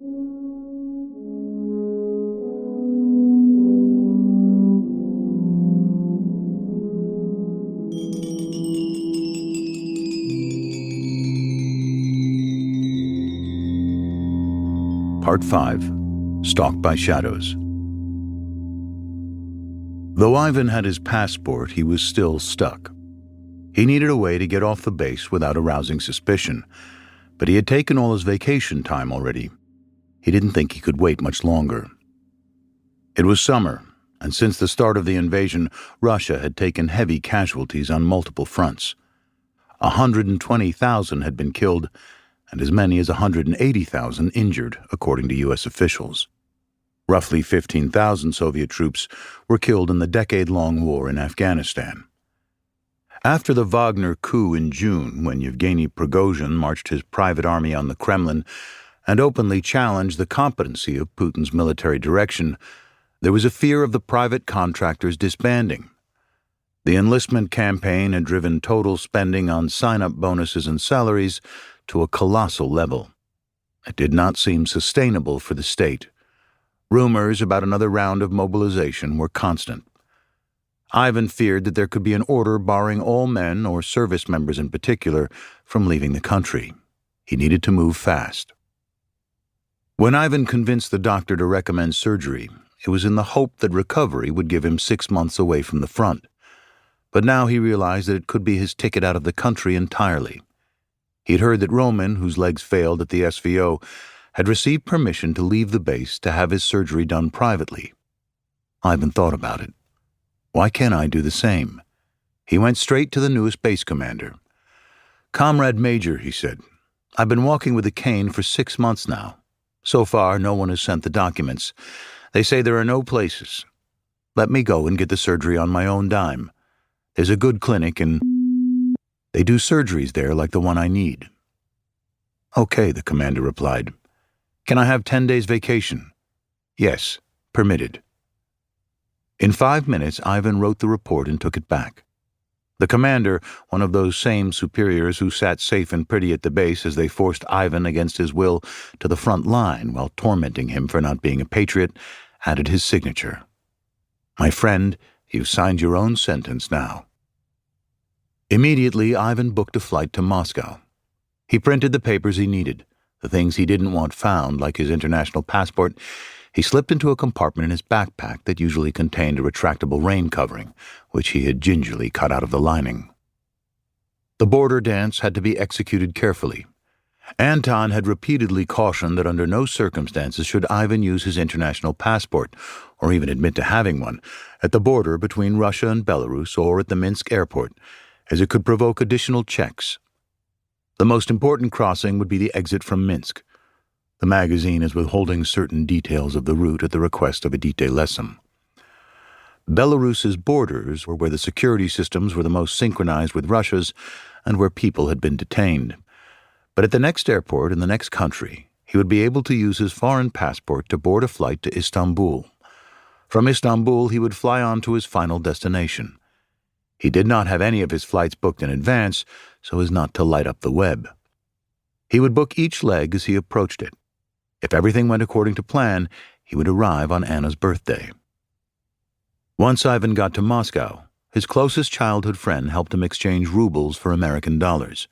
Part 5. Stalked by Shadows. Though Ivan had his passport, he was still stuck. He needed a way to get off the base without arousing suspicion, but he had taken all his vacation time already. He didn't think he could wait much longer. It was summer, and since the start of the invasion, Russia had taken heavy casualties on multiple fronts. 120,000 had been killed, and as many as 180,000 injured, according to U.S. officials. Roughly 15,000 Soviet troops were killed in the decade-long war in Afghanistan. After the Wagner coup in June, when Yevgeny Prigozhin marched his private army on the Kremlin and openly challenged the competency of Putin's military direction, there was a fear of the private contractors disbanding. The enlistment campaign had driven total spending on sign-up bonuses and salaries to a colossal level. It did not seem sustainable for the state. Rumors about another round of mobilization were constant. Ivan feared that there could be an order barring all men, or service members in particular, from leaving the country. He needed to move fast. When Ivan convinced the doctor to recommend surgery, it was in the hope that recovery would give him 6 months away from the front. But now he realized that it could be his ticket out of the country entirely. He'd heard that Roman, whose legs failed at the SVO, had received permission to leave the base to have his surgery done privately. Ivan thought about it. Why can't I do the same? He went straight to the newest base commander. "Comrade Major," he said, "I've been walking with a cane for 6 months now. So far, no one has sent the documents. They say there are no places. Let me go and get the surgery on my own dime. There's a good clinic and they do surgeries there like the one I need." "Okay," the commander replied. "Can I have 10 days vacation?" "Yes, permitted." In 5 minutes, Ivan wrote the report and took it back. The commander, one of those same superiors who sat safe and pretty at the base as they forced Ivan against his will to the front line while tormenting him for not being a patriot, added his signature. "My friend, you've signed your own sentence now." Immediately, Ivan booked a flight to Moscow. He printed the papers he needed. The things he didn't want found, like his international passport, he slipped into a compartment in his backpack that usually contained a retractable rain covering, which he had gingerly cut out of the lining. The border dance had to be executed carefully. Anton had repeatedly cautioned that under no circumstances should Ivan use his international passport, or even admit to having one, at the border between Russia and Belarus or at the Minsk airport, as it could provoke additional checks. The most important crossing would be the exit from Minsk. The magazine is withholding certain details of the route at the request of Edite Lessem. Belarus's borders were where the security systems were the most synchronized with Russia's and where people had been detained. But at the next airport in the next country, he would be able to use his foreign passport to board a flight to Istanbul. From Istanbul, he would fly on to his final destination. He did not have any of his flights booked in advance, so as not to light up the web. He would book each leg as he approached it. If everything went according to plan, he would arrive on Anna's birthday. Once Ivan got to Moscow, his closest childhood friend helped him exchange rubles for American dollars.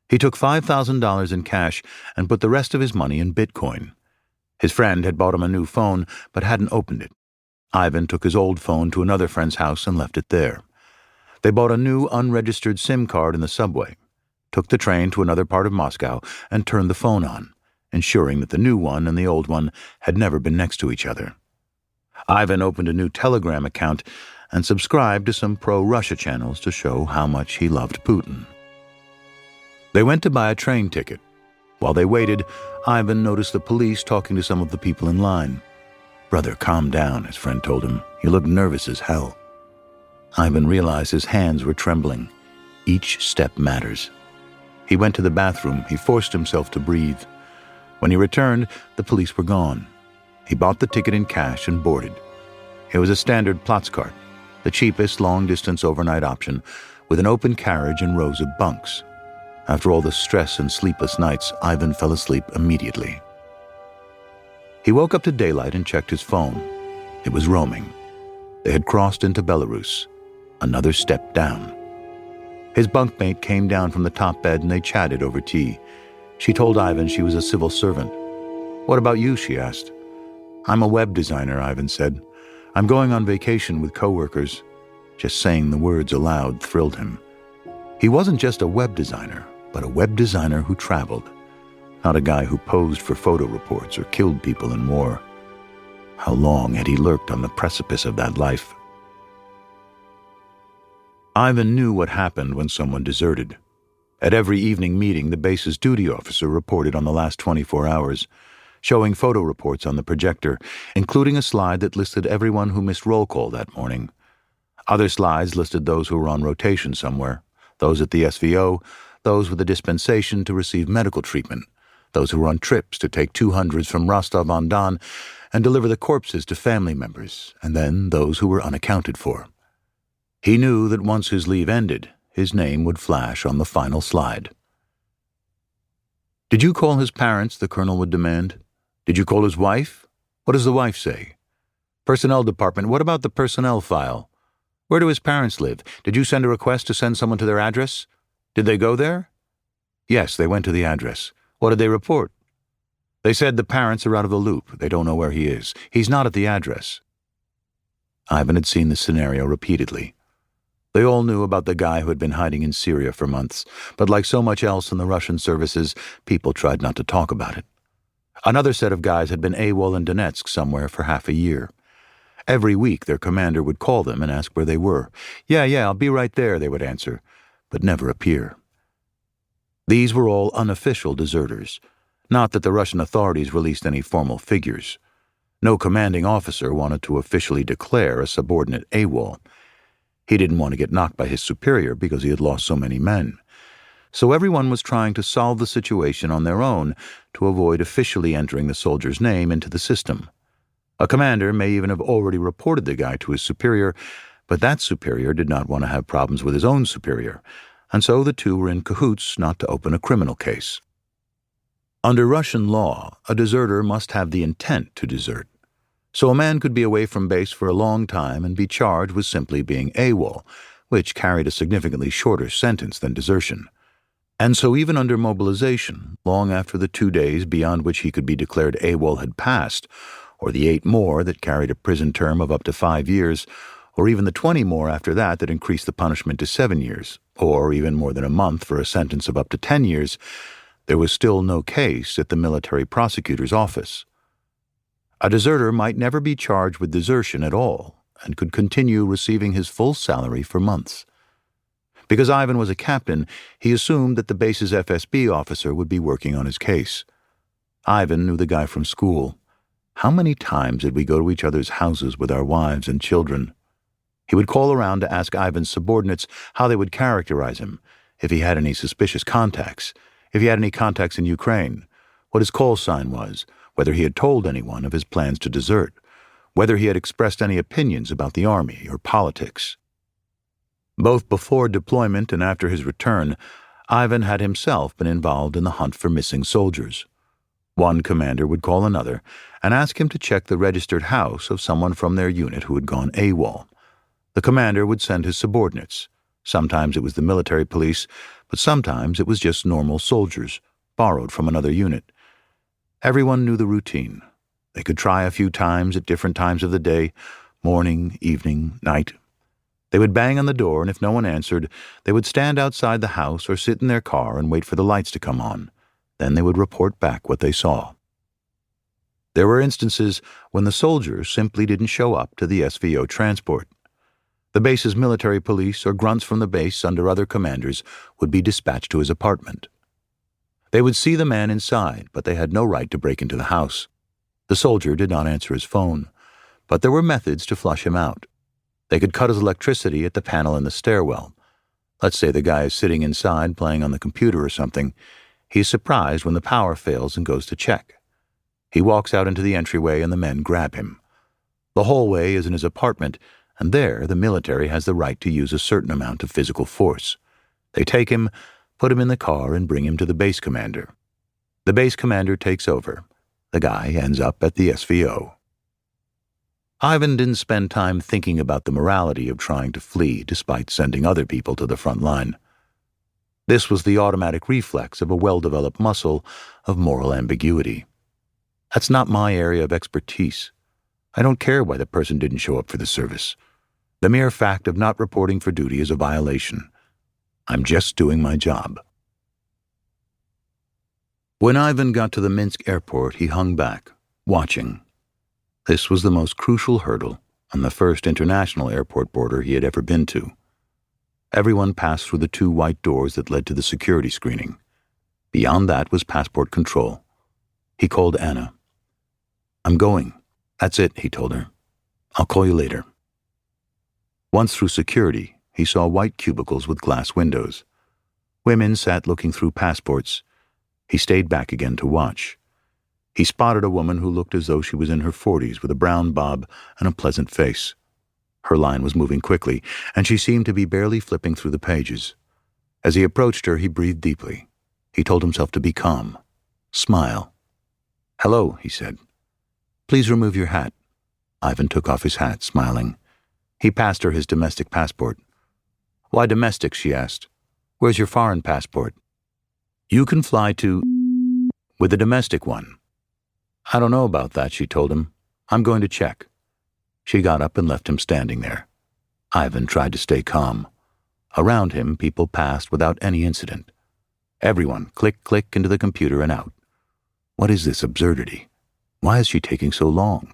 He took $5,000 in cash and put the rest of his money in Bitcoin. His friend had bought him a new phone but hadn't opened it. Ivan took his old phone to another friend's house and left it there. They bought a new unregistered SIM card in the subway, took the train to another part of Moscow, and turned the phone on, ensuring that the new one and the old one had never been next to each other. Ivan opened a new Telegram account and subscribed to some pro-Russia channels to show how much he loved Putin. They went to buy a train ticket. While they waited, Ivan noticed the police talking to some of the people in line. "Brother, calm down," his friend told him. "You look nervous as hell." Ivan realized his hands were trembling. Each step matters. He went to the bathroom. He forced himself to breathe. When he returned, the police were gone. He bought the ticket in cash and boarded. It was a standard Platzkart, the cheapest long-distance overnight option, with an open carriage and rows of bunks. After all the stress and sleepless nights, Ivan fell asleep immediately. He woke up to daylight and checked his phone. It was roaming. They had crossed into Belarus. Another step down. His bunkmate came down from the top bed and they chatted over tea. She told Ivan she was a civil servant. "What about you?" she asked. "I'm a web designer," Ivan said. "I'm going on vacation with coworkers." Just saying the words aloud thrilled him. He wasn't just a web designer, but a web designer who traveled. Not a guy who posed for photo reports or killed people in war. How long had he lurked on the precipice of that life? Ivan knew what happened when someone deserted. At every evening meeting, the base's duty officer reported on the last 24 hours, showing photo reports on the projector, including a slide that listed everyone who missed roll call that morning. Other slides listed those who were on rotation somewhere, those at the SVO, those with a dispensation to receive medical treatment, those who were on trips to take 200s from Rostov-on-Don and deliver the corpses to family members, and then those who were unaccounted for. He knew that once his leave ended, his name would flash on the final slide. "Did you call his parents?" the colonel would demand. "Did you call his wife? What does the wife say? Personnel department, what about the personnel file? Where do his parents live? Did you send a request to send someone to their address? Did they go there?" "Yes, they went to the address. What did they report?" "They said the parents are out of the loop. They don't know where he is. He's not at the address." Ivan had seen this scenario repeatedly. They all knew about the guy who had been hiding in Syria for months, but like so much else in the Russian services, people tried not to talk about it. Another set of guys had been AWOL in Donetsk somewhere for half a year. Every week their commander would call them and ask where they were. Yeah, I'll be right there," they would answer, but never appear. These were all unofficial deserters. Not that the Russian authorities released any formal figures. No commanding officer wanted to officially declare a subordinate AWOL. He didn't want to get knocked by his superior because he had lost so many men. So everyone was trying to solve the situation on their own to avoid officially entering the soldier's name into the system. A commander may even have already reported the guy to his superior, but that superior did not want to have problems with his own superior, and so the two were in cahoots not to open a criminal case. Under Russian law, a deserter must have the intent to desert. So a man could be away from base for a long time and be charged with simply being AWOL, which carried a significantly shorter sentence than desertion. And so even under mobilization, long after the 2 days beyond which he could be declared AWOL had passed, or the 8 more that carried a prison term of up to 5 years, or even the 20 more after that increased the punishment to 7 years, or even more than a month for a sentence of up to 10 years, there was still no case at the military prosecutor's office. A deserter might never be charged with desertion at all and could continue receiving his full salary for months. Because Ivan was a captain, he assumed that the base's FSB officer would be working on his case. Ivan knew the guy from school. How many times did we go to each other's houses with our wives and children? He would call around to ask Ivan's subordinates how they would characterize him, if he had any suspicious contacts, if he had any contacts in Ukraine, what his call sign was, whether he had told anyone of his plans to desert, whether he had expressed any opinions about the army or politics. Both before deployment and after his return, Ivan had himself been involved in the hunt for missing soldiers. One commander would call another and ask him to check the registered house of someone from their unit who had gone AWOL. The commander would send his subordinates. Sometimes it was the military police, but sometimes it was just normal soldiers, borrowed from another unit. Everyone knew the routine. They could try a few times at different times of the day, morning, evening, night. They would bang on the door, and if no one answered, they would stand outside the house or sit in their car and wait for the lights to come on. Then they would report back what they saw. There were instances when the soldiers simply didn't show up to the SVO transport. The base's military police or grunts from the base under other commanders would be dispatched to his apartment. They would see the man inside, but they had no right to break into the house. The soldier did not answer his phone, but there were methods to flush him out. They could cut his electricity at the panel in the stairwell. Let's say the guy is sitting inside playing on the computer or something. He is surprised when the power fails and goes to check. He walks out into the entryway and the men grab him. The hallway is in his apartment, and there the military has the right to use a certain amount of physical force. They take him, put him in the car, and bring him to the base commander. The base commander takes over. The guy ends up at the SVO. Ivan didn't spend time thinking about the morality of trying to flee despite sending other people to the front line. This was the automatic reflex of a well-developed muscle of moral ambiguity. That's not my area of expertise. I don't care why the person didn't show up for the service. The mere fact of not reporting for duty is a violation. I'm just doing my job. When Ivan got to the Minsk airport, he hung back, watching. This was the most crucial hurdle on the first international airport border he had ever been to. Everyone passed through the 2 white doors that led to the security screening. Beyond that was passport control. He called Anna. "I'm going. That's it," he told her. "I'll call you later." Once through security, he saw white cubicles with glass windows. Women sat looking through passports. He stayed back again to watch. He spotted a woman who looked as though she was in her 40s with a brown bob and a pleasant face. Her line was moving quickly, and she seemed to be barely flipping through the pages. As he approached her, he breathed deeply. He told himself to be calm. Smile. "Hello," he said. "Please remove your hat." Ivan took off his hat, smiling. He passed her his domestic passport. "Why domestic?" she asked. "Where's your foreign passport?" "You can fly to with a domestic one." "I don't know about that," she told him. "I'm going to check." She got up and left him standing there. Ivan tried to stay calm. Around him, people passed without any incident. Everyone click, click into the computer and out. What is this absurdity? Why is she taking so long?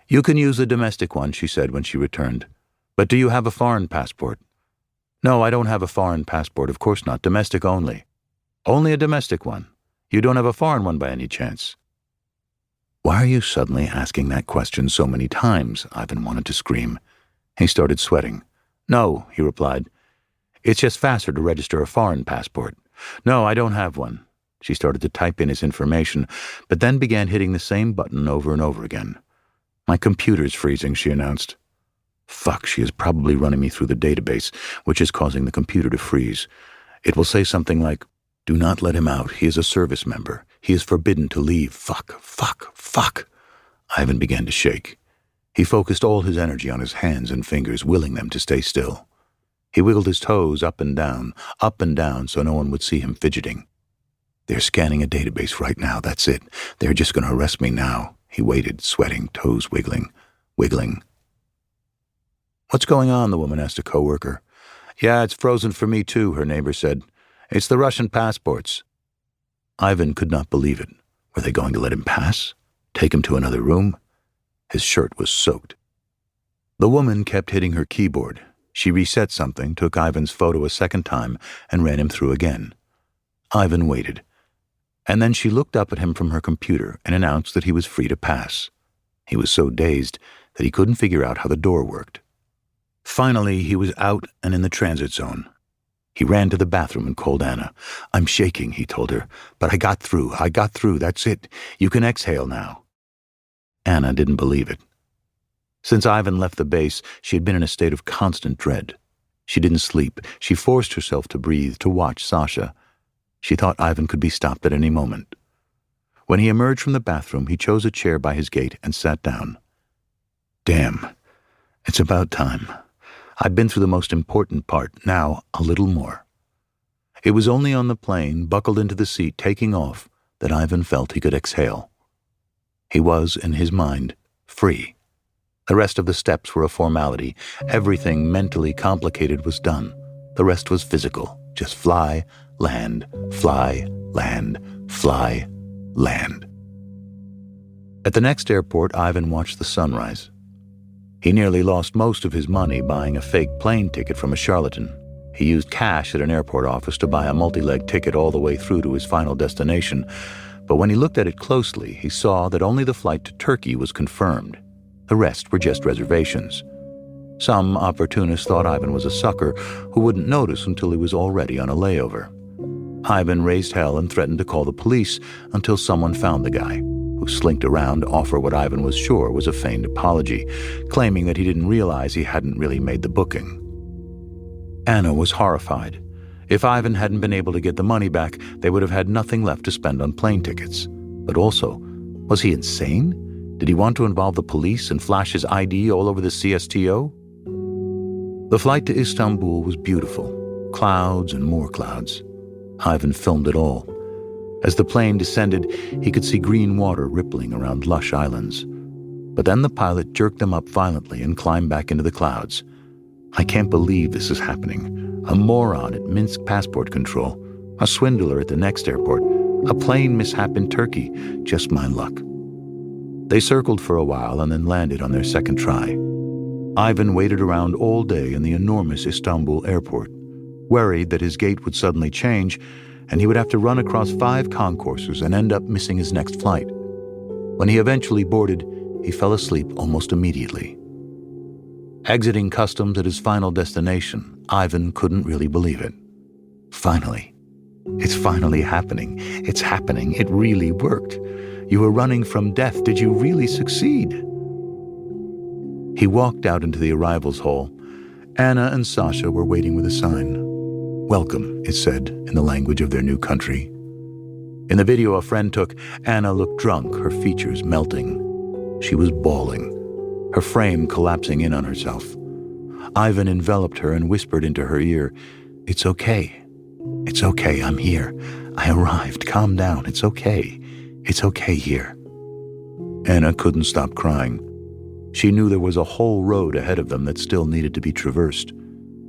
"You can use the domestic one," she said when she returned. "But do you have a foreign passport?" "No, I don't have a foreign passport, of course not. Domestic only." "Only a domestic one? You don't have a foreign one by any chance?" Why are you suddenly asking that question so many times? Ivan wanted to scream. He started sweating. "No," he replied. "It's just faster to register a foreign passport." "No, I don't have one." She started to type in his information, but then began hitting the same button over and over again. "My computer's freezing," she announced. Fuck, she is probably running me through the database, which is causing the computer to freeze. It will say something like, "Do not let him out. He is a service member. He is forbidden to leave. Fuck, fuck, fuck." Ivan began to shake. He focused all his energy on his hands and fingers, willing them to stay still. He wiggled his toes up and down, so no one would see him fidgeting. "They're scanning a database right now, that's it. They're just going to arrest me now." He waited, sweating, toes wiggling. "What's going on?" the woman asked a coworker. "Yeah, it's frozen for me too," her neighbor said. "It's the Russian passports." Ivan could not believe it. Were they going to let him pass? Take him to another room? His shirt was soaked. The woman kept hitting her keyboard. She reset something, took Ivan's photo a second time, and ran him through again. Ivan waited. And then she looked up at him from her computer and announced that he was free to pass. He was so dazed that he couldn't figure out how the door worked. Finally, he was out and in the transit zone. He ran to the bathroom and called Anna. "I'm shaking," he told her, "but I got through, that's it. You can exhale now." Anna didn't believe it. Since Ivan left the base, she had been in a state of constant dread. She didn't sleep. She forced herself to breathe, to watch Sasha. She thought Ivan could be stopped at any moment. When he emerged from the bathroom, he chose a chair by his gate and sat down. "Damn, it's about time. I've been through the most important part, now a little more." It was only on the plane, buckled into the seat, taking off, that Ivan felt he could exhale. He was, in his mind, free. The rest of the steps were a formality. Everything mentally complicated was done. The rest was physical. Just fly, land, fly, land, fly, land. At the next airport, Ivan watched the sunrise. He nearly lost most of his money buying a fake plane ticket from a charlatan. He used cash at an airport office to buy a multi-leg ticket all the way through to his final destination, but when he looked at it closely, he saw that only the flight to Turkey was confirmed. The rest were just reservations. Some opportunist thought Ivan was a sucker who wouldn't notice until he was already on a layover. Ivan raised hell and threatened to call the police until someone found the guy, who slinked around to offer what Ivan was sure was a feigned apology, claiming that he didn't realize he hadn't really made the booking. Anna was horrified. If Ivan hadn't been able to get the money back, they would have had nothing left to spend on plane tickets. But also, was he insane? Did he want to involve the police and flash his ID all over the CSTO? The flight to Istanbul was beautiful. Clouds and more clouds. Ivan filmed it all. As the plane descended, he could see green water rippling around lush islands. But then the pilot jerked them up violently and climbed back into the clouds. I can't believe this is happening. A moron at Minsk passport control. A swindler at the next airport. A plane mishap in Turkey. Just my luck. They circled for a while and then landed on their second try. Ivan waited around all day in the enormous Istanbul airport, worried that his gate would suddenly change and he would have to run across 5 concourses and end up missing his next flight. When he eventually boarded, he fell asleep almost immediately. Exiting customs at his final destination, Ivan couldn't really believe it. Finally. It's finally happening. It's happening. It really worked. You were running from death. Did you really succeed? He walked out into the arrivals hall. Anna and Sasha were waiting with a sign. Welcome, it said, in the language of their new country. In the video a friend took, Anna looked drunk, her features melting. She was bawling, her frame collapsing in on herself. Ivan enveloped her and whispered into her ear, "It's okay. It's okay, I'm here. I arrived. Calm down. It's okay. It's okay here." Anna couldn't stop crying. She knew there was a whole road ahead of them that still needed to be traversed.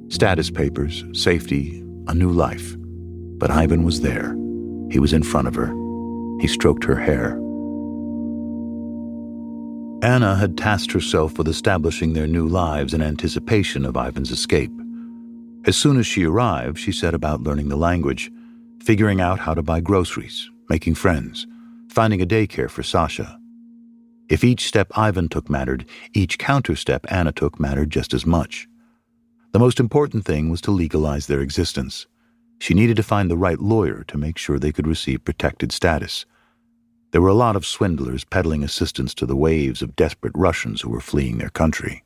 Status papers, safety, a new life. But Ivan was there. He was in front of her. He stroked her hair. Anna had tasked herself with establishing their new lives in anticipation of Ivan's escape. As soon as she arrived, she set about learning the language, figuring out how to buy groceries, making friends, finding a daycare for Sasha. If each step Ivan took mattered, each counter-step Anna took mattered just as much. The most important thing was to legalize their existence. She needed to find the right lawyer to make sure they could receive protected status. There were a lot of swindlers peddling assistance to the waves of desperate Russians who were fleeing their country.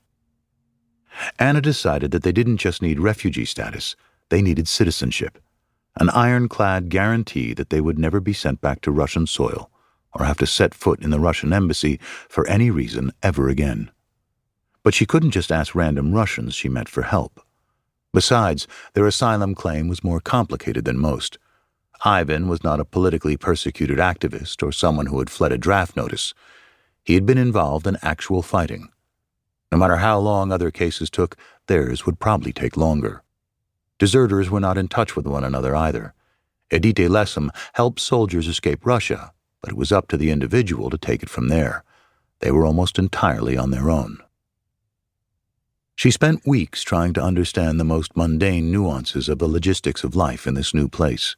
Anna decided that they didn't just need refugee status, they needed citizenship, an ironclad guarantee that they would never be sent back to Russian soil or have to set foot in the Russian embassy for any reason ever again. But she couldn't just ask random Russians she met for help. Besides, their asylum claim was more complicated than most. Ivan was not a politically persecuted activist or someone who had fled a draft notice. He had been involved in actual fighting. No matter how long other cases took, theirs would probably take longer. Deserters were not in touch with one another either. Edite Lessem helped soldiers escape Russia, but it was up to the individual to take it from there. They were almost entirely on their own. She spent weeks trying to understand the most mundane nuances of the logistics of life in this new place.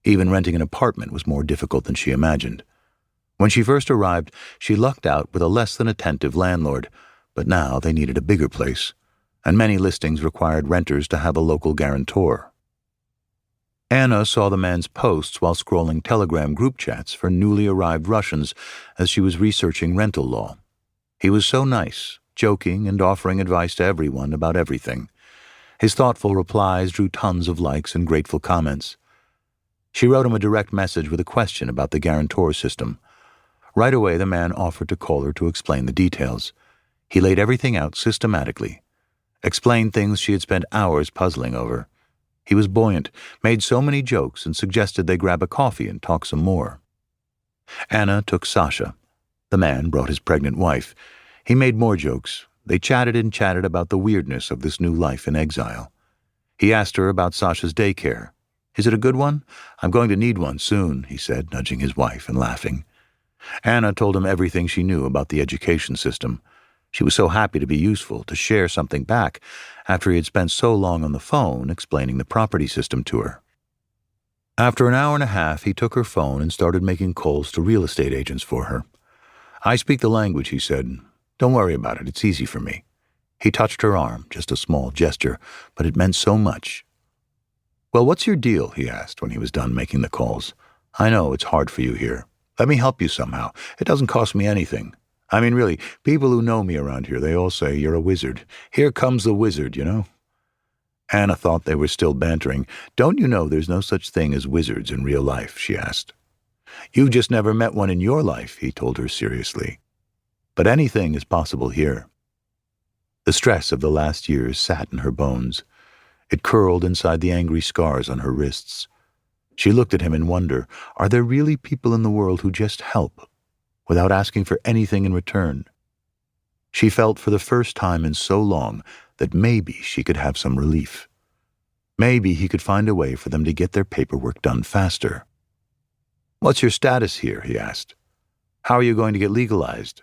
Even renting an apartment was more difficult than she imagined. When she first arrived, she lucked out with a less than attentive landlord, but now they needed a bigger place, and many listings required renters to have a local guarantor. Anna saw the man's posts while scrolling Telegram group chats for newly arrived Russians as she was researching rental law. He was so nice, joking and offering advice to everyone about everything. His thoughtful replies drew tons of likes and grateful comments. She wrote him a direct message with a question about the guarantor system. Right away, the man offered to call her to explain the details. He laid everything out systematically, explained things she had spent hours puzzling over. He was buoyant, made so many jokes, and suggested they grab a coffee and talk some more. Anna took Sasha. The man brought his pregnant wife. He made more jokes. They chatted and chatted about the weirdness of this new life in exile. He asked her about Sasha's daycare. "Is it a good one? I'm going to need one soon," he said, nudging his wife and laughing. Anna told him everything she knew about the education system. She was so happy to be useful, to share something back, after he had spent so long on the phone explaining the property system to her. After an hour and a half, he took her phone and started making calls to real estate agents for her. "I speak the language," he said. "Don't worry about it, it's easy for me." He touched her arm, just a small gesture, but it meant so much. "Well, what's your deal?" he asked when he was done making the calls. "I know it's hard for you here. Let me help you somehow. It doesn't cost me anything. I mean, really, people who know me around here, they all say you're a wizard. Here comes the wizard, you know?" Anna thought they were still bantering. "Don't you know there's no such thing as wizards in real life?" she asked. You've just never met one in your life, he told her seriously. But anything is possible here. The stress of the last years sat in her bones. It curled inside the angry scars on her wrists. She looked at him in wonder. Are there really people in the world who just help, without asking for anything in return? She felt for the first time in so long that maybe she could have some relief. Maybe he could find a way for them to get their paperwork done faster. What's your status here? He asked. How are you going to get legalized?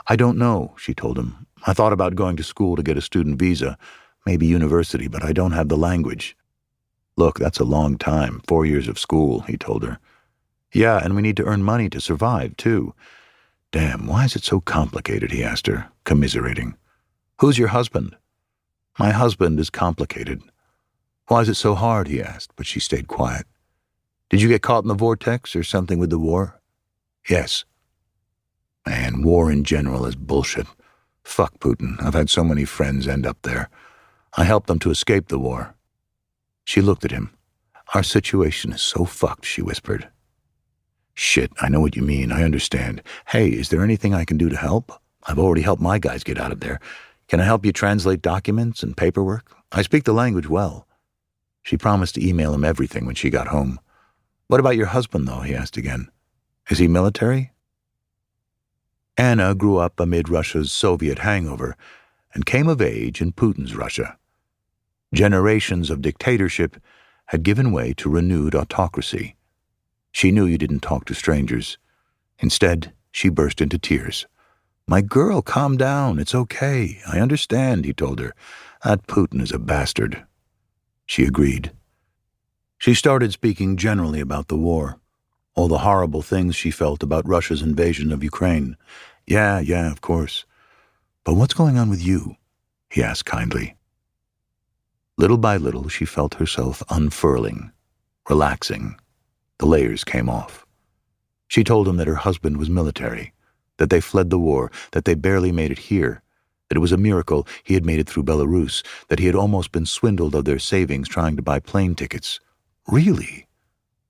I don't know, she told him. I thought about going to school to get a student visa, maybe university, but I don't have the language. Look, that's a long time, 4 years of school, he told her. Yeah, and we need to earn money to survive, too. Damn, why is it so complicated, he asked her, commiserating. Who's your husband? My husband is complicated. Why is it so hard, he asked, but she stayed quiet. Did you get caught in the vortex or something with the war? Yes. Man, war in general is bullshit. Fuck Putin. I've had so many friends end up there. I helped them to escape the war. She looked at him. Our situation is so fucked, she whispered. Shit, I know what you mean. I understand. Hey, is there anything I can do to help? I've already helped my guys get out of there. Can I help you translate documents and paperwork? I speak the language well. She promised to email him everything when she got home. What about your husband, though? He asked again. Is he military? Anna grew up amid Russia's Soviet hangover and came of age in Putin's Russia. Generations of dictatorship had given way to renewed autocracy. She knew you didn't talk to strangers. Instead, she burst into tears. My girl, calm down. It's okay. I understand, he told her. That Putin is a bastard. She agreed. She started speaking generally about the war, all the horrible things she felt about Russia's invasion of Ukraine. Yeah, of course. But what's going on with you? He asked kindly. Little by little, she felt herself unfurling, relaxing. The layers came off. She told him that her husband was military, that they fled the war, that they barely made it here, that it was a miracle he had made it through Belarus, that he had almost been swindled of their savings trying to buy plane tickets. Really?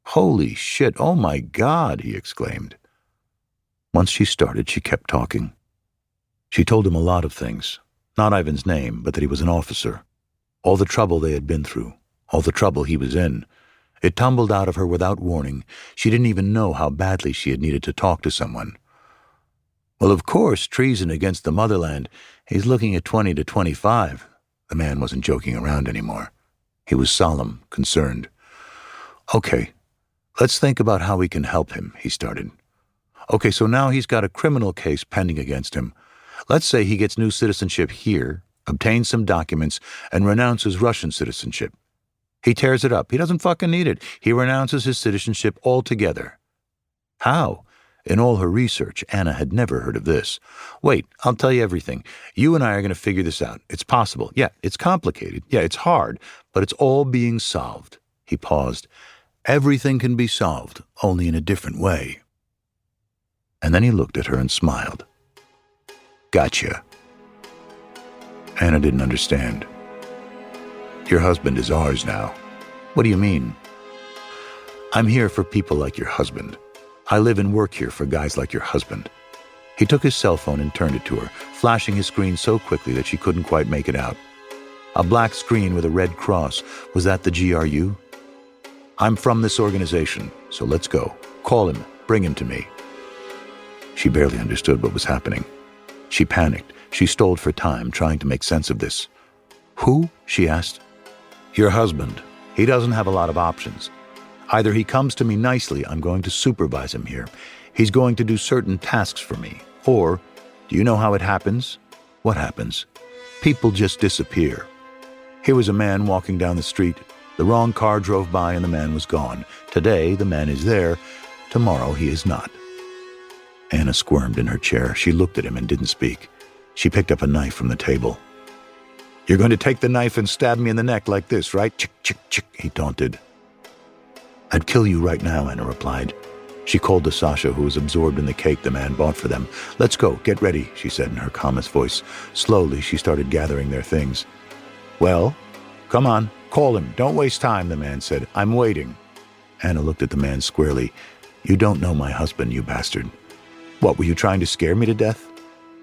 Holy shit, oh my God, he exclaimed. Once she started, she kept talking. She told him a lot of things, not Ivan's name, but that he was an officer. All the trouble they had been through, all the trouble he was in. It tumbled out of her without warning. She didn't even know how badly she had needed to talk to someone. Well, of course, treason against the motherland. He's looking at 20 to 25. The man wasn't joking around anymore. He was solemn, concerned. Okay, let's think about how we can help him, he started. Okay, so now he's got a criminal case pending against him. Let's say he gets new citizenship here, obtains some documents, and renounces Russian citizenship. He tears it up. He doesn't fucking need it. He renounces his citizenship altogether. How? In all her research, Anna had never heard of this. Wait, I'll tell you everything. You and I are going to figure this out. It's possible. Yeah, it's complicated. Yeah, it's hard, but it's all being solved. He paused. Everything can be solved, only in a different way. And then he looked at her and smiled. Gotcha. Anna didn't understand. Your husband is ours now. What do you mean? I'm here for people like your husband. I live and work here for guys like your husband. He took his cell phone and turned it to her, flashing his screen so quickly that she couldn't quite make it out. A black screen with a red cross. Was that the GRU? I'm from this organization, so let's go. Call him. Bring him to me. She barely understood what was happening. She panicked. She stalled for time, trying to make sense of this. Who? She asked. Your husband. He doesn't have a lot of options. Either he comes to me nicely, I'm going to supervise him here. He's going to do certain tasks for me. Or, do you know how it happens? What happens? People just disappear. Here was a man walking down the street. The wrong car drove by and the man was gone. Today, the man is there. Tomorrow, he is not. Anna squirmed in her chair. She looked at him and didn't speak. She picked up a knife from the table. You're going to take the knife and stab me in the neck like this, right? Chick, chick, chick, he taunted. I'd kill you right now, Anna replied. She called to Sasha, who was absorbed in the cake the man bought for them. Let's go, get ready, she said in her calmest voice. Slowly, she started gathering their things. Well, come on, call him. Don't waste time, the man said. I'm waiting. Anna looked at the man squarely. You don't know my husband, you bastard. What, were you trying to scare me to death?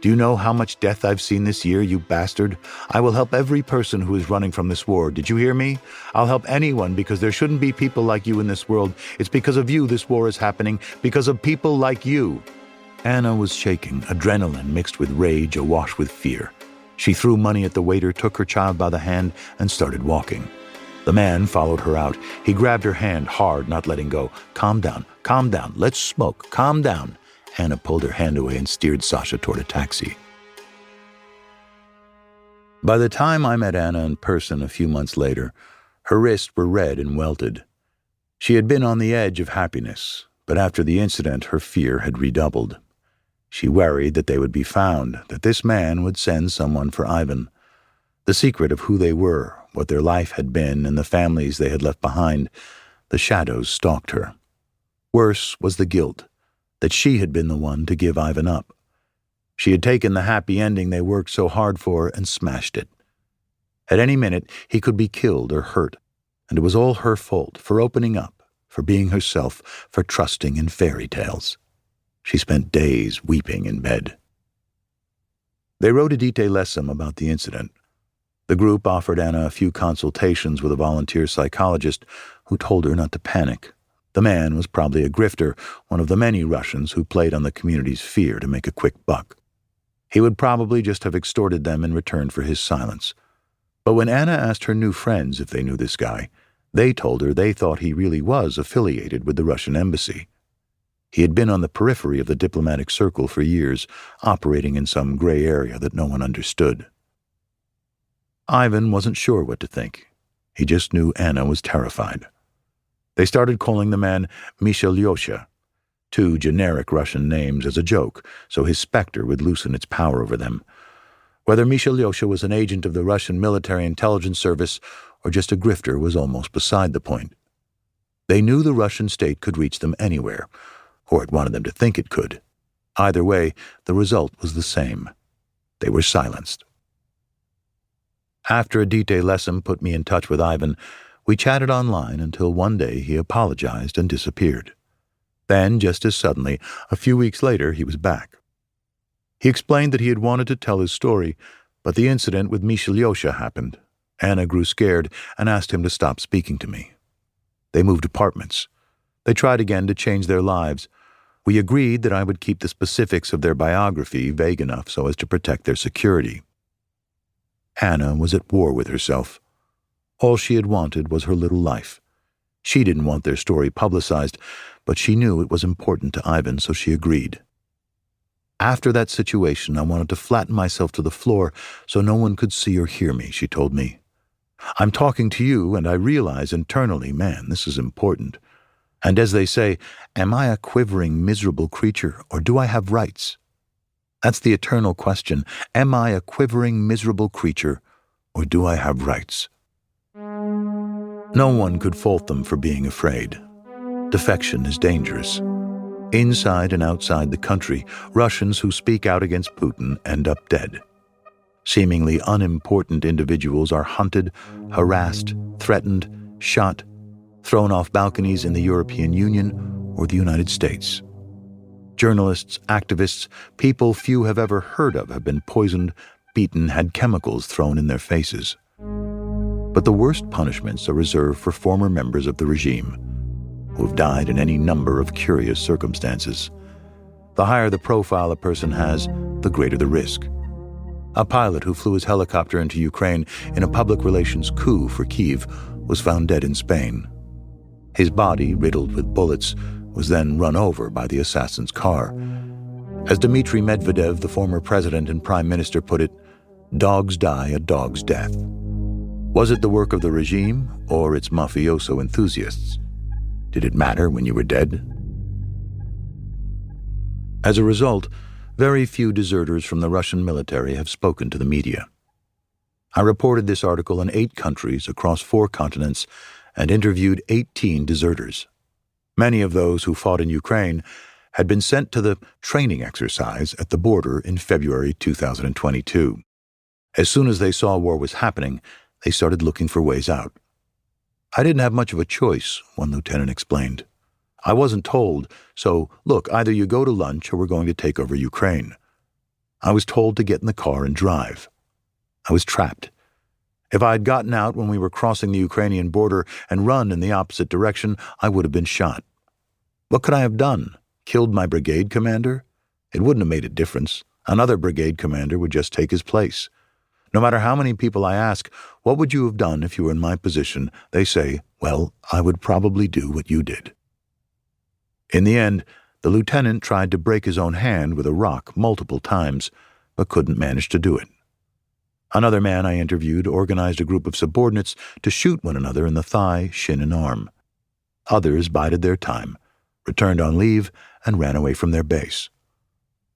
Do you know how much death I've seen this year, you bastard? I will help every person who is running from this war. Did you hear me? I'll help anyone because there shouldn't be people like you in this world. It's because of you this war is happening, because of people like you. Anna was shaking, adrenaline mixed with rage, awash with fear. She threw money at the waiter, took her child by the hand, and started walking. The man followed her out. He grabbed her hand hard, not letting go. Calm down, let's smoke, calm down. Anna pulled her hand away and steered Sasha toward a taxi. By the time I met Anna in person a few months later, her wrists were red and welted. She had been on the edge of happiness, but after the incident her fear had redoubled. She worried that they would be found, that this man would send someone for Ivan. The secret of who they were, what their life had been, and the families they had left behind, the shadows stalked her. Worse was the guilt, that she had been the one to give Ivan up. She had taken the happy ending they worked so hard for and smashed it. At any minute, he could be killed or hurt, and it was all her fault for opening up, for being herself, for trusting in fairy tales. She spent days weeping in bed. They wrote a dite lesson about the incident. The group offered Anna a few consultations with a volunteer psychologist who told her not to panic. The man was probably a grifter, one of the many Russians who played on the community's fear to make a quick buck. He would probably just have extorted them in return for his silence. But when Anna asked her new friends if they knew this guy, they told her they thought he really was affiliated with the Russian embassy. He had been on the periphery of the diplomatic circle for years, operating in some gray area that no one understood. Ivan wasn't sure what to think. He just knew Anna was terrified. They started calling the man Mishalyosha, two generic Russian names as a joke, so his specter would loosen its power over them. Whether Mishalyosha was an agent of the Russian military intelligence service or just a grifter was almost beside the point. They knew the Russian state could reach them anywhere, or it wanted them to think it could. Either way, the result was the same. They were silenced. After a dite lesson put me in touch with Ivan, we chatted online until one day he apologized and disappeared. Then, just as suddenly, a few weeks later, he was back. He explained that he had wanted to tell his story, but the incident with Mishalyosha happened. Anna grew scared and asked him to stop speaking to me. They moved apartments. They tried again to change their lives. We agreed that I would keep the specifics of their biography vague enough so as to protect their security. Anna was at war with herself. All she had wanted was her little life. She didn't want their story publicized, but she knew it was important to Ivan, so she agreed. After that situation, I wanted to flatten myself to the floor so no one could see or hear me, she told me. I'm talking to you, and I realize internally, man, this is important. And as they say, am I a quivering, miserable creature, or do I have rights? That's the eternal question. Am I a quivering, miserable creature, or do I have rights? No one could fault them for being afraid. Defection is dangerous. Inside and outside the country, Russians who speak out against Putin end up dead. Seemingly unimportant individuals are hunted, harassed, threatened, shot, thrown off balconies in the European Union or the United States. Journalists, activists, people few have ever heard of have been poisoned, beaten, had chemicals thrown in their faces. But the worst punishments are reserved for former members of the regime, who have died in any number of curious circumstances. The higher the profile a person has, the greater the risk. A pilot who flew his helicopter into Ukraine in a public relations coup for Kyiv was found dead in Spain. His body, riddled with bullets, was then run over by the assassin's car. As Dmitry Medvedev, the former president and prime minister, put it, dogs die a dog's death. Was it the work of the regime or its mafioso enthusiasts? Did it matter when you were dead? As a result, very few deserters from the Russian military have spoken to the media. I reported this article in 8 countries across 4 continents and interviewed 18 deserters. Many of those who fought in Ukraine had been sent to the training exercise at the border in February 2022. As soon as they saw war was happening, they started looking for ways out. I didn't have much of a choice, one lieutenant explained. I wasn't told, so look, either you go to lunch or we're going to take over Ukraine. I was told to get in the car and drive. I was trapped. If I had gotten out when we were crossing the Ukrainian border and run in the opposite direction, I would have been shot. What could I have done? Killed my brigade commander? It wouldn't have made a difference. Another brigade commander would just take his place. No matter how many people I ask, what would you have done if you were in my position, they say, well, I would probably do what you did. In the end, the lieutenant tried to break his own hand with a rock multiple times, but couldn't manage to do it. Another man I interviewed organized a group of subordinates to shoot one another in the thigh, shin, and arm. Others bided their time, returned on leave, and ran away from their base.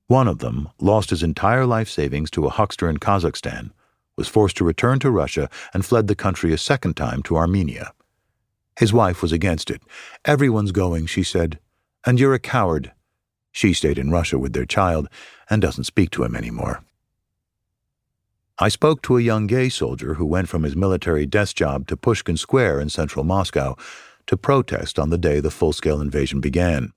One of them lost his entire life savings to a huckster in Kazakhstan, was forced to return to Russia, and fled the country a second time to Armenia. His wife was against it. Everyone's going, she said, and you're a coward. She stayed in Russia with their child and doesn't speak to him anymore. I spoke to a young gay soldier who went from his military desk job to Pushkin Square in central Moscow to protest on the day the full-scale invasion began.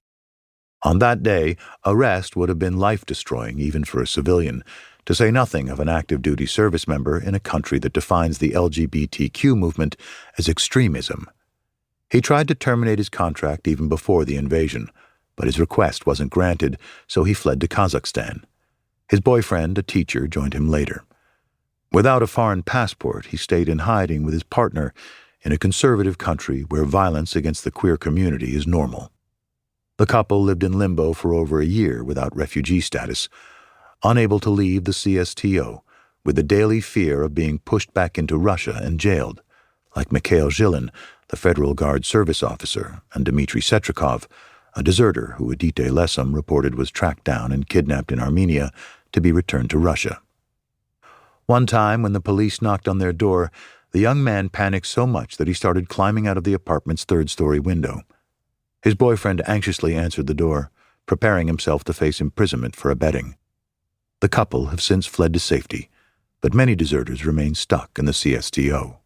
On that day, arrest would have been life-destroying even for a civilian, to say nothing of an active-duty service member in a country that defines the LGBTQ movement as extremism. He tried to terminate his contract even before the invasion, but his request wasn't granted, so he fled to Kazakhstan. His boyfriend, a teacher, joined him later. Without a foreign passport, he stayed in hiding with his partner in a conservative country where violence against the queer community is normal. The couple lived in limbo for over a year without refugee status, unable to leave the CSTO, with the daily fear of being pushed back into Russia and jailed, like Mikhail Zhilin, the Federal Guard service officer, and Dmitry Setrikov, a deserter who Adite Lesum reported was tracked down and kidnapped in Armenia to be returned to Russia. One time, when the police knocked on their door, the young man panicked so much that he started climbing out of the apartment's third-story window. His boyfriend anxiously answered the door, preparing himself to face imprisonment for abetting. The couple have since fled to safety, but many deserters remain stuck in the CSTO.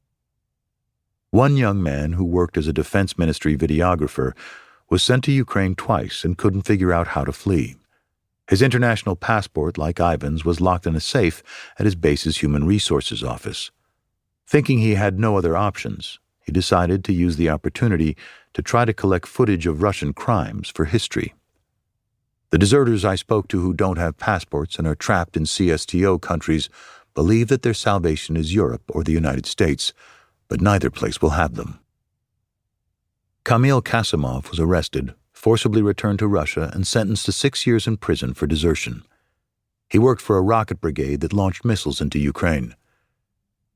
One young man who worked as a Defense Ministry videographer was sent to Ukraine twice and couldn't figure out how to flee. His international passport, like Ivan's, was locked in a safe at his base's Human Resources office. Thinking he had no other options, he decided to use the opportunity to try to collect footage of Russian crimes for history. The deserters I spoke to who don't have passports and are trapped in CSTO countries believe that their salvation is Europe or the United States, but neither place will have them. Kamil Kasimov was arrested, forcibly returned to Russia, and sentenced to 6 years in prison for desertion. He worked for a rocket brigade that launched missiles into Ukraine.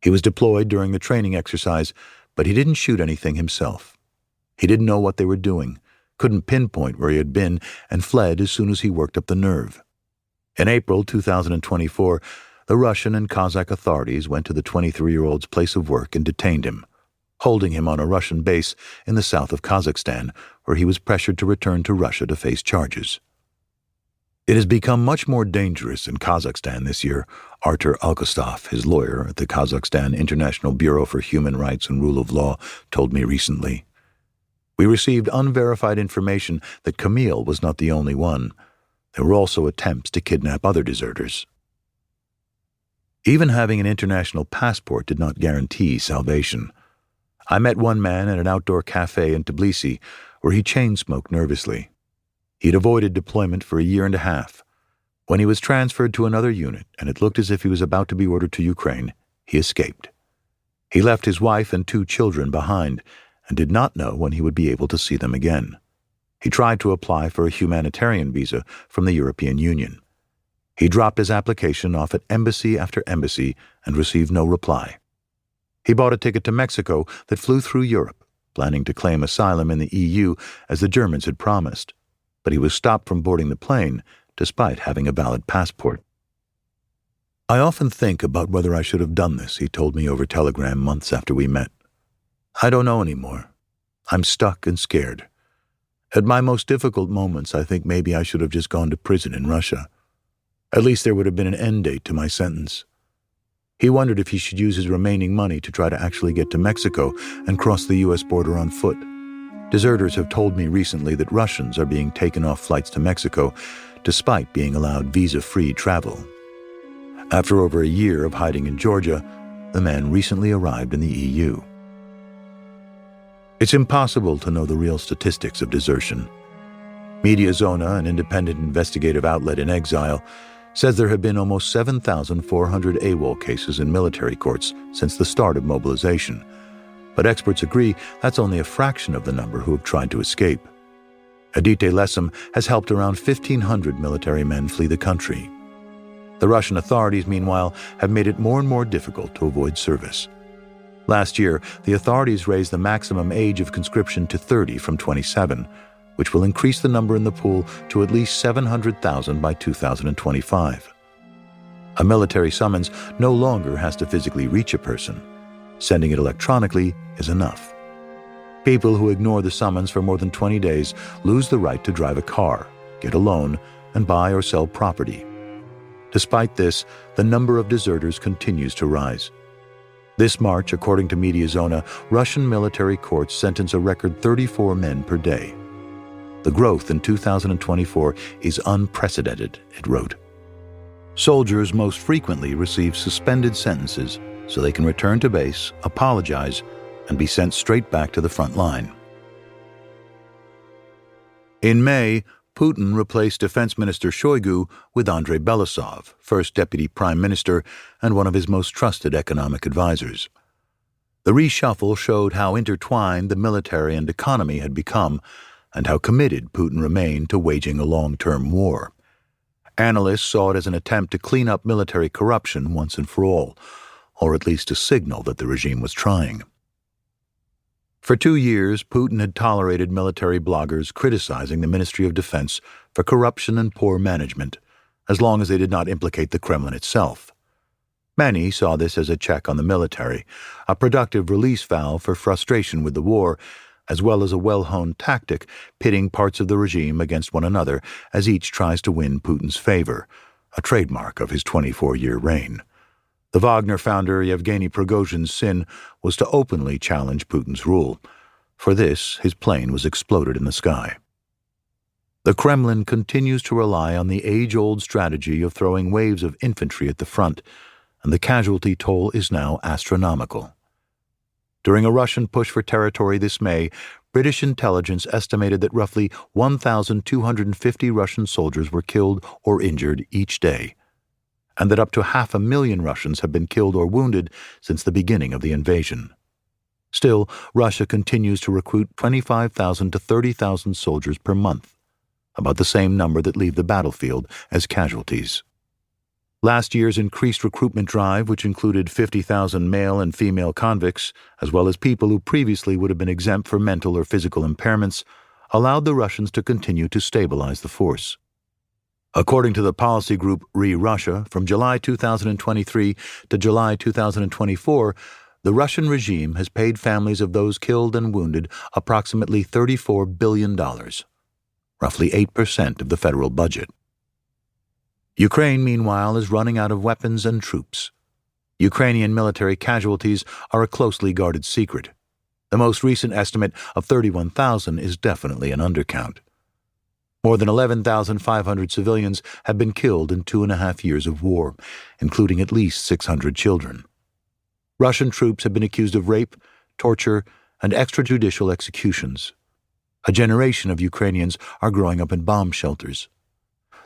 He was deployed during the training exercise, but he didn't shoot anything himself. He didn't know what they were doing, couldn't pinpoint where he had been, and fled as soon as he worked up the nerve. In April 2024, the Russian and Kazakh authorities went to the 23-year-old's place of work and detained him, holding him on a Russian base in the south of Kazakhstan, where he was pressured to return to Russia to face charges. It has become much more dangerous in Kazakhstan this year, Artur Alkostov, his lawyer at the Kazakhstan International Bureau for Human Rights and Rule of Law, told me recently. We received unverified information that Kamil was not the only one. There were also attempts to kidnap other deserters. Even having an international passport did not guarantee salvation. I met one man at an outdoor cafe in Tbilisi where he chain-smoked nervously. He'd avoided deployment for a year and a half. When he was transferred to another unit and it looked as if he was about to be ordered to Ukraine, he escaped. He left his wife and 2 children behind and did not know when he would be able to see them again. He tried to apply for a humanitarian visa from the European Union. He dropped his application off at embassy after embassy and received no reply. He bought a ticket to Mexico that flew through Europe, planning to claim asylum in the EU as the Germans had promised, but he was stopped from boarding the plane despite having a valid passport. I often think about whether I should have done this, he told me over telegram months after we met. I don't know anymore. I'm stuck and scared. At my most difficult moments, I think maybe I should have just gone to prison in Russia. At least there would have been an end date to my sentence. He wondered if he should use his remaining money to try to actually get to Mexico and cross the U.S. border on foot. Deserters have told me recently that Russians are being taken off flights to Mexico despite being allowed visa-free travel. After over a year of hiding in Georgia, the man recently arrived in the EU. It's impossible to know the real statistics of desertion. Mediazona, an independent investigative outlet in exile, says there have been almost 7,400 AWOL cases in military courts since the start of mobilization. But experts agree that's only a fraction of the number who have tried to escape. Adite Lessem has helped around 1,500 military men flee the country. The Russian authorities, meanwhile, have made it more and more difficult to avoid service. Last year, the authorities raised the maximum age of conscription to 30 from 27, which will increase the number in the pool to at least 700,000 by 2025. A military summons no longer has to physically reach a person. Sending it electronically is enough. People who ignore the summons for more than 20 days lose the right to drive a car, get a loan, and buy or sell property. Despite this, the number of deserters continues to rise. This March, according to Mediazona, Russian military courts sentence a record 34 men per day. The growth in 2024 is unprecedented, it wrote. Soldiers most frequently receive suspended sentences so they can return to base, apologize, and be sent straight back to the front line. In May, Putin replaced Defense Minister Shoigu with Andrei Belousov, first deputy prime minister and one of his most trusted economic advisors. The reshuffle showed how intertwined the military and economy had become and how committed Putin remained to waging a long-term war. Analysts saw it as an attempt to clean up military corruption once and for all, or at least to signal that the regime was trying. For 2 years, Putin had tolerated military bloggers criticizing the Ministry of Defense for corruption and poor management, as long as they did not implicate the Kremlin itself. Many saw this as a check on the military, a productive release valve for frustration with the war, as well as a well-honed tactic pitting parts of the regime against one another as each tries to win Putin's favor, a trademark of his 24-year reign. The Wagner founder Yevgeny Prigozhin's sin was to openly challenge Putin's rule. For this, his plane was exploded in the sky. The Kremlin continues to rely on the age-old strategy of throwing waves of infantry at the front, and the casualty toll is now astronomical. During a Russian push for territory this May, British intelligence estimated that roughly 1,250 Russian soldiers were killed or injured each day, and that up to 500,000 Russians have been killed or wounded since the beginning of the invasion. Still, Russia continues to recruit 25,000 to 30,000 soldiers per month, about the same number that leave the battlefield as casualties. Last year's increased recruitment drive, which included 50,000 male and female convicts, as well as people who previously would have been exempt for mental or physical impairments, allowed the Russians to continue to stabilize the force. According to the policy group Re-Russia, from July 2023 to July 2024, the Russian regime has paid families of those killed and wounded approximately $34 billion, roughly 8% of the federal budget. Ukraine, meanwhile, is running out of weapons and troops. Ukrainian military casualties are a closely guarded secret. The most recent estimate of 31,000 is definitely an undercount. More than 11,500 civilians have been killed in 2.5 years of war, including at least 600 children. Russian troops have been accused of rape, torture, and extrajudicial executions. A generation of Ukrainians are growing up in bomb shelters.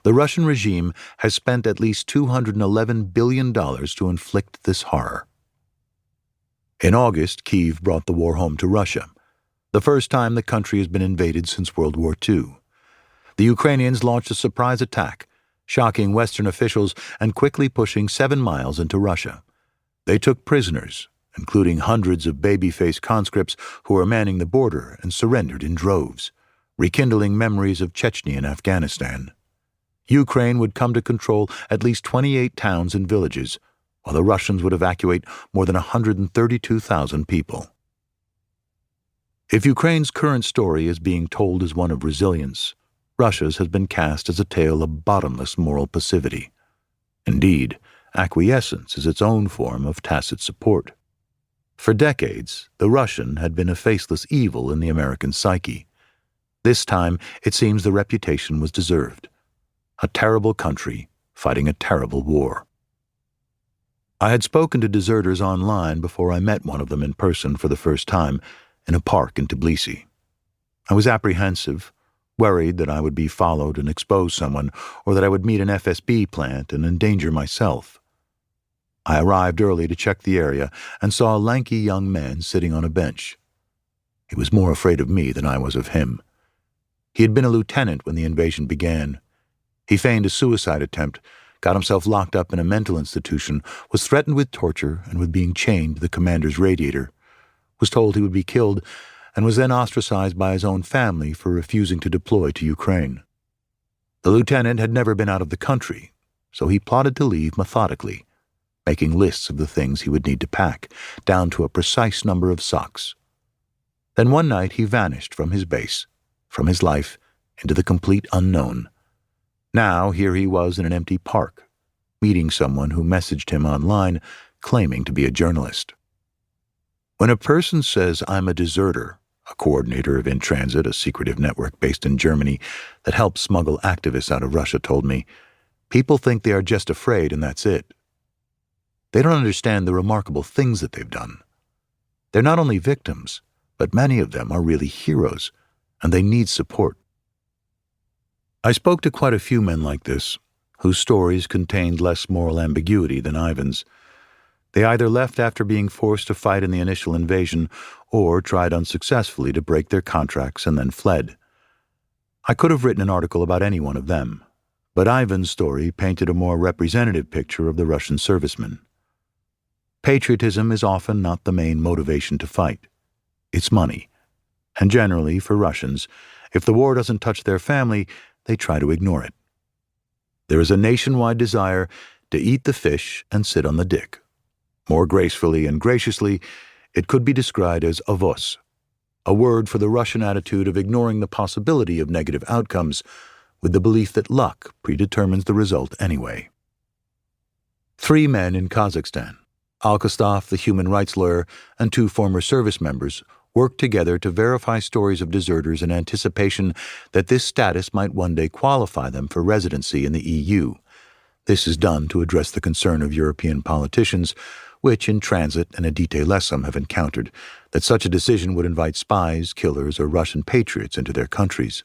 The Russian regime has spent at least $211 billion to inflict this horror. In August, Kyiv brought the war home to Russia, the first time the country has been invaded since World War II. The Ukrainians launched a surprise attack, shocking Western officials and quickly pushing 7 miles into Russia. They took prisoners, including hundreds of baby-faced conscripts who were manning the border, and surrendered in droves, rekindling memories of Chechnya and Afghanistan. Ukraine would come to control at least 28 towns and villages, while the Russians would evacuate more than 132,000 people. If Ukraine's current story is being told as one of resilience, Russia's has been cast as a tale of bottomless moral passivity. Indeed, acquiescence is its own form of tacit support. For decades, the Russian had been a faceless evil in the American psyche. This time, it seems the reputation was deserved. A terrible country fighting a terrible war. I had spoken to deserters online before I met one of them in person for the first time in a park in Tbilisi. I was apprehensive, worried that I would be followed and expose someone, or that I would meet an FSB plant and endanger myself. I arrived early to check the area and saw a lanky young man sitting on a bench. He was more afraid of me than I was of him. He had been a lieutenant when the invasion began. He feigned a suicide attempt, got himself locked up in a mental institution, was threatened with torture and with being chained to the commander's radiator, was told he would be killed, and was then ostracized by his own family for refusing to deploy to Ukraine. The lieutenant had never been out of the country, so he plotted to leave methodically, making lists of the things he would need to pack, down to a precise number of socks. Then one night he vanished from his base, from his life, into the complete unknown. Now here he was in an empty park, meeting someone who messaged him online, claiming to be a journalist. When a person says, "I'm a deserter," a coordinator of In Transit, a secretive network based in Germany that helps smuggle activists out of Russia, told me, people think they are just afraid and that's it. They don't understand the remarkable things that they've done. They're not only victims, but many of them are really heroes, and they need support. I spoke to quite a few men like this, whose stories contained less moral ambiguity than Ivan's. They either left after being forced to fight in the initial invasion or tried unsuccessfully to break their contracts and then fled. I could have written an article about any one of them, but Ivan's story painted a more representative picture of the Russian serviceman. Patriotism is often not the main motivation to fight. It's money. And generally, for Russians, if the war doesn't touch their family, they try to ignore it. There is a nationwide desire to eat the fish and sit on the dick. More gracefully and graciously, it could be described as avos, a word for the Russian attitude of ignoring the possibility of negative outcomes with the belief that luck predetermines the result anyway. 3 men in Kazakhstan, Alkostov, the human rights lawyer, and 2 former service members, worked together to verify stories of deserters in anticipation that this status might one day qualify them for residency in the EU. This is done to address the concern of European politicians, which In Transit and Edite Lessam have encountered, that such a decision would invite spies, killers, or Russian patriots into their countries.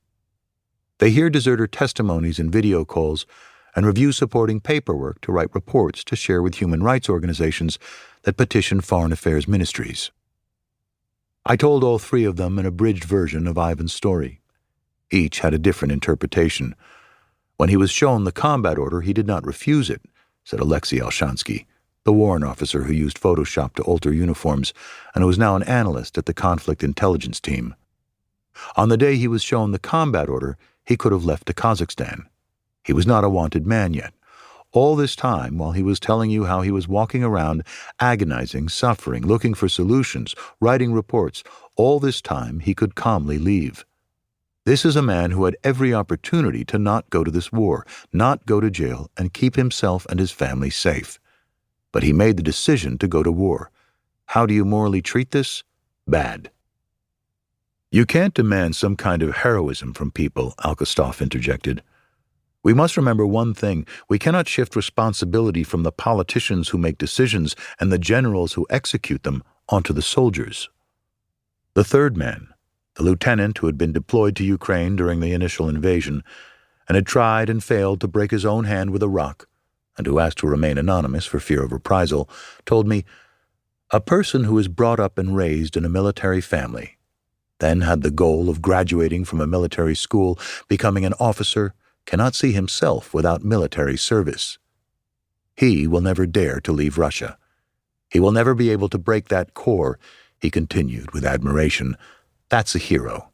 They hear deserter testimonies and video calls and review supporting paperwork to write reports to share with human rights organizations that petition foreign affairs ministries. I told all 3 of them an abridged version of Ivan's story. Each had a different interpretation. When he was shown the combat order, he did not refuse it, said Alexei Alshansky, the warrant officer who used Photoshop to alter uniforms and who is now an analyst at the conflict intelligence team. On the day he was shown the combat order, he could have left to Kazakhstan. He was not a wanted man yet. All this time, while he was telling you how he was walking around, agonizing, suffering, looking for solutions, writing reports, all this time he could calmly leave. This is a man who had every opportunity to not go to this war, not go to jail, and keep himself and his family safe. But he made the decision to go to war. How do you morally treat this? Bad. You can't demand some kind of heroism from people, Alkostov interjected. We must remember one thing: we cannot shift responsibility from the politicians who make decisions and the generals who execute them onto the soldiers. The 3rd man, the lieutenant who had been deployed to Ukraine during the initial invasion and had tried and failed to break his own hand with a rock, and who asked to remain anonymous for fear of reprisal, told me, "A person who is brought up and raised in a military family, then had the goal of graduating from a military school, becoming an officer, cannot see himself without military service. He will never dare to leave Russia. He will never be able to break that core," he continued with admiration. "That's a hero.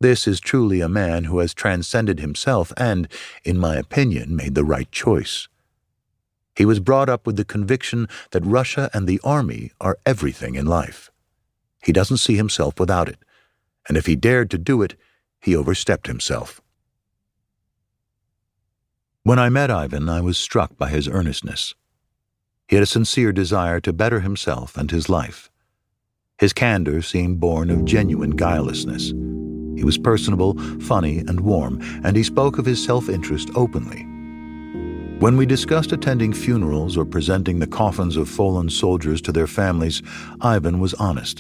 This is truly a man who has transcended himself and, in my opinion, made the right choice. He was brought up with the conviction that Russia and the army are everything in life. He doesn't see himself without it, and if he dared to do it, he overstepped himself." When I met Ivan, I was struck by his earnestness. He had a sincere desire to better himself and his life. His candor seemed born of genuine guilelessness. He was personable, funny, and warm, and he spoke of his self-interest openly. When we discussed attending funerals or presenting the coffins of fallen soldiers to their families, Ivan was honest.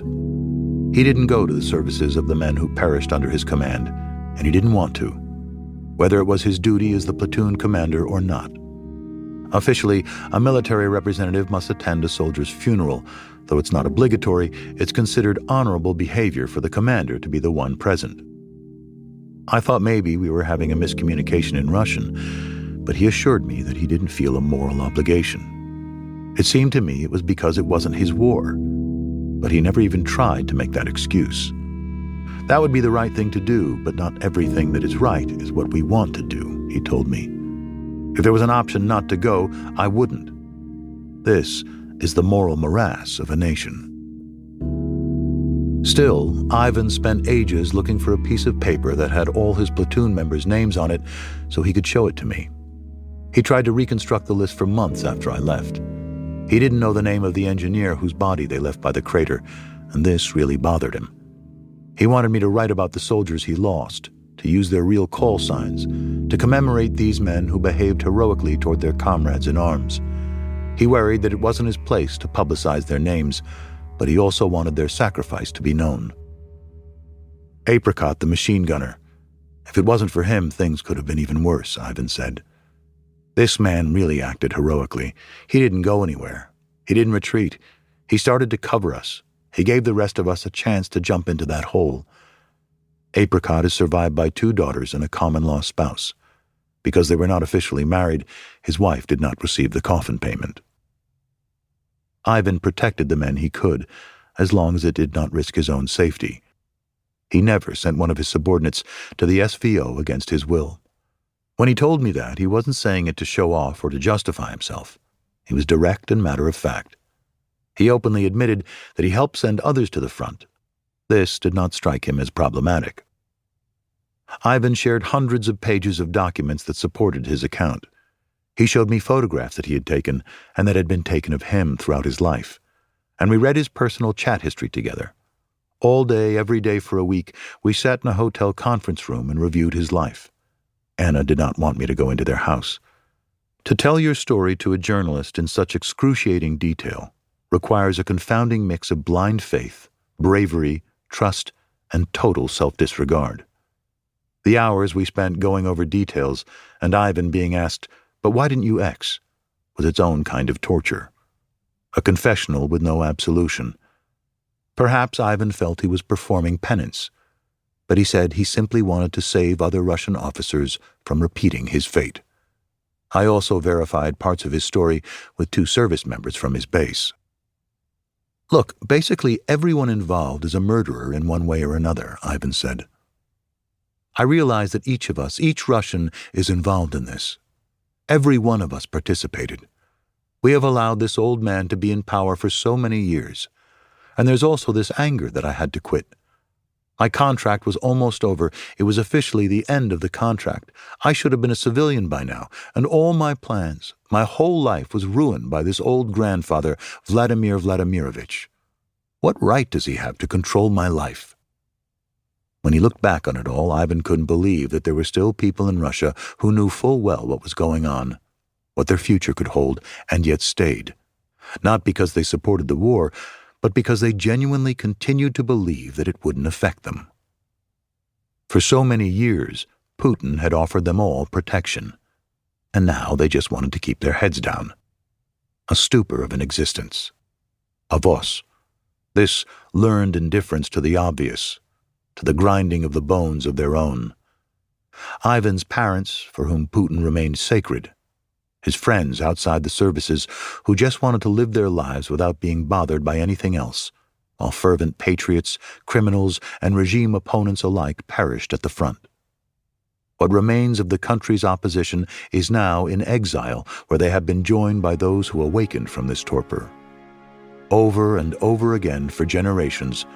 He didn't go to the services of the men who perished under his command, and he didn't want to, whether it was his duty as the platoon commander or not. Officially, a military representative must attend a soldier's funeral. Though it's not obligatory, it's considered honorable behavior for the commander to be the one present. I thought maybe we were having a miscommunication in Russian, but he assured me that he didn't feel a moral obligation. It seemed to me it was because it wasn't his war, but he never even tried to make that excuse. That would be the right thing to do, but not everything that is right is what we want to do, he told me. If there was an option not to go, I wouldn't. This is the moral morass of a nation. Still, Ivan spent ages looking for a piece of paper that had all his platoon members' names on it so he could show it to me. He tried to reconstruct the list for months after I left. He didn't know the name of the engineer whose body they left by the crater, and this really bothered him. He wanted me to write about the soldiers he lost, to use their real call signs, to commemorate these men who behaved heroically toward their comrades in arms. He worried that it wasn't his place to publicize their names, but he also wanted their sacrifice to be known. Apricot, the machine gunner. If it wasn't for him, things could have been even worse, Ivan said. This man really acted heroically. He didn't go anywhere. He didn't retreat. He started to cover us. He gave the rest of us a chance to jump into that hole. Apricot is survived by 2 daughters and a common-law spouse. Because they were not officially married, his wife did not receive the coffin payment. Ivan protected the men he could, as long as it did not risk his own safety. He never sent one of his subordinates to the SVO against his will. When he told me that, he wasn't saying it to show off or to justify himself. He was direct and matter-of-fact. He openly admitted that he helped send others to the front. This did not strike him as problematic. Ivan shared hundreds of pages of documents that supported his account. He showed me photographs that he had taken and that had been taken of him throughout his life, and we read his personal chat history together. All day, every day for a week, we sat in a hotel conference room and reviewed his life. Anna did not want me to go into their house. To tell your story to a journalist in such excruciating detail requires a confounding mix of blind faith, bravery, trust, and total self-disregard. The hours we spent going over details, and Ivan being asked, "But why didn't you X?" was its own kind of torture. A confessional with no absolution. Perhaps Ivan felt he was performing penance, but he said he simply wanted to save other Russian officers from repeating his fate. I also verified parts of his story with 2 service members from his base. Look, basically everyone involved is a murderer in one way or another, Ivan said. I realize that each of us, each Russian, is involved in this. Every one of us participated. We have allowed this old man to be in power for so many years. And there's also this anger that I had to quit. My contract was almost over. It was officially the end of the contract. I should have been a civilian by now, and all my plans, my whole life was ruined by this old grandfather, Vladimir Vladimirovich. What right does he have to control my life? When he looked back on it all, Ivan couldn't believe that there were still people in Russia who knew full well what was going on, what their future could hold, and yet stayed. Not because they supported the war, but because they genuinely continued to believe that it wouldn't affect them. For so many years, Putin had offered them all protection, and now they just wanted to keep their heads down. A stupor of an existence. A vos. This learned indifference to the obvious, to the grinding of the bones of their own. Ivan's parents, for whom Putin remained sacred. His friends outside the services who just wanted to live their lives without being bothered by anything else, while fervent patriots, criminals, and regime opponents alike perished at the front. What remains of the country's opposition is now in exile, where they have been joined by those who awakened from this torpor. Over and over again for generations,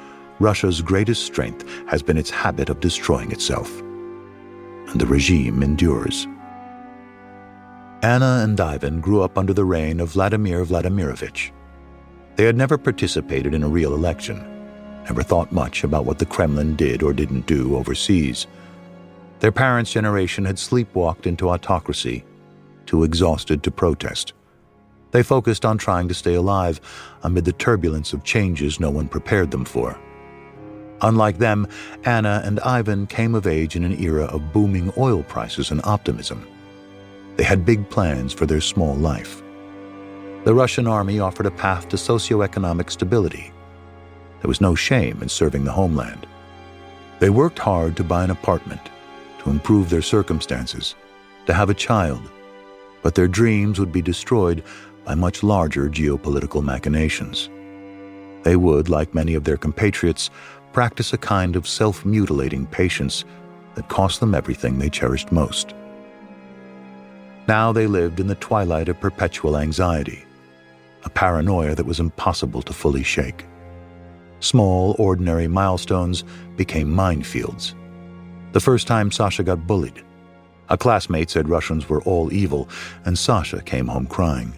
Russia's greatest strength has been its habit of destroying itself. And the regime endures. Anna and Ivan grew up under the reign of Vladimir Vladimirovich. They had never participated in a real election. never thought much about what the Kremlin did or didn't do overseas. Their parents' generation had sleepwalked into autocracy, too exhausted to protest. They focused on trying to stay alive amid the turbulence of changes no one prepared them for. Unlike them, Anna and Ivan came of age in an era of booming oil prices and optimism. They had big plans for their small life. The Russian army offered a path to socioeconomic stability. There was no shame in serving the homeland. They worked hard to buy an apartment, to improve their circumstances, to have a child, but their dreams would be destroyed by much larger geopolitical machinations. They would, like many of their compatriots, practice a kind of self-mutilating patience that cost them everything they cherished most. Now they lived in the twilight of perpetual anxiety, a paranoia that was impossible to fully shake. Small, ordinary milestones became minefields. The first time Sasha got bullied. A classmate said Russians were all evil, and Sasha came home crying.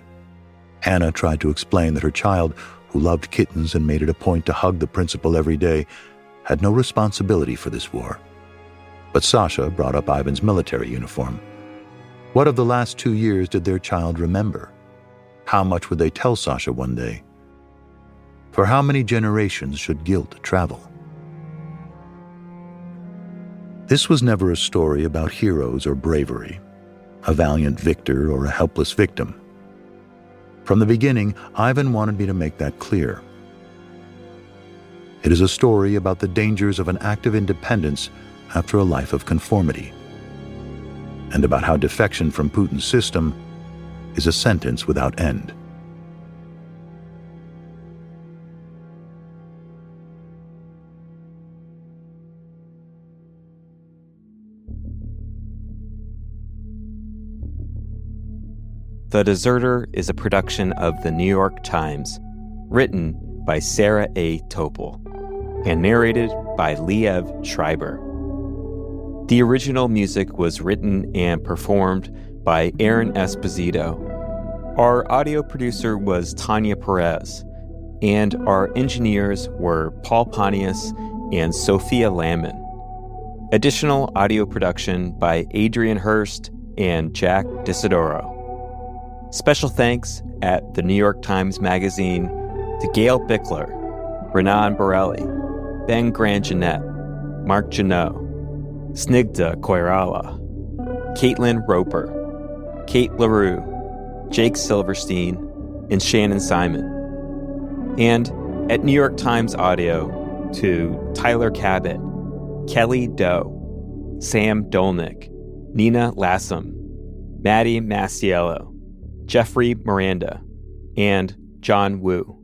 Anna tried to explain that her child, who loved kittens and made it a point to hug the principal every day, had no responsibility for this war. But Sasha brought up Ivan's military uniform. What of the last 2 years did their child remember? How much would they tell Sasha one day? For how many generations should guilt travel? This was never a story about heroes or bravery, a valiant victor or a helpless victim. From the beginning, Ivan wanted me to make that clear. It is a story about the dangers of an act of independence after a life of conformity, and about how defection from Putin's system is a sentence without end. The Deserter is a production of The New York Times, written by Sarah A. Topol, and narrated by Liev Schreiber. The original music was written and performed by Aaron Esposito. Our audio producer was Tanya Perez, and our engineers were Paul Pontius and Sophia Lamon. Additional audio production by Adrian Hurst and Jack Disidoro. Special thanks at The New York Times Magazine to Gail Bickler, Renan Borelli, Ben Grand-Jeanette, Mark Janot, Snigdha Koirala, Caitlin Roper, Kate LaRue, Jake Silverstein, and Shannon Simon. And at New York Times Audio to Tyler Cabot, Kelly Doe, Sam Dolnick, Nina Lassam, Maddie Masiello, Jeffrey Miranda, and John Woo.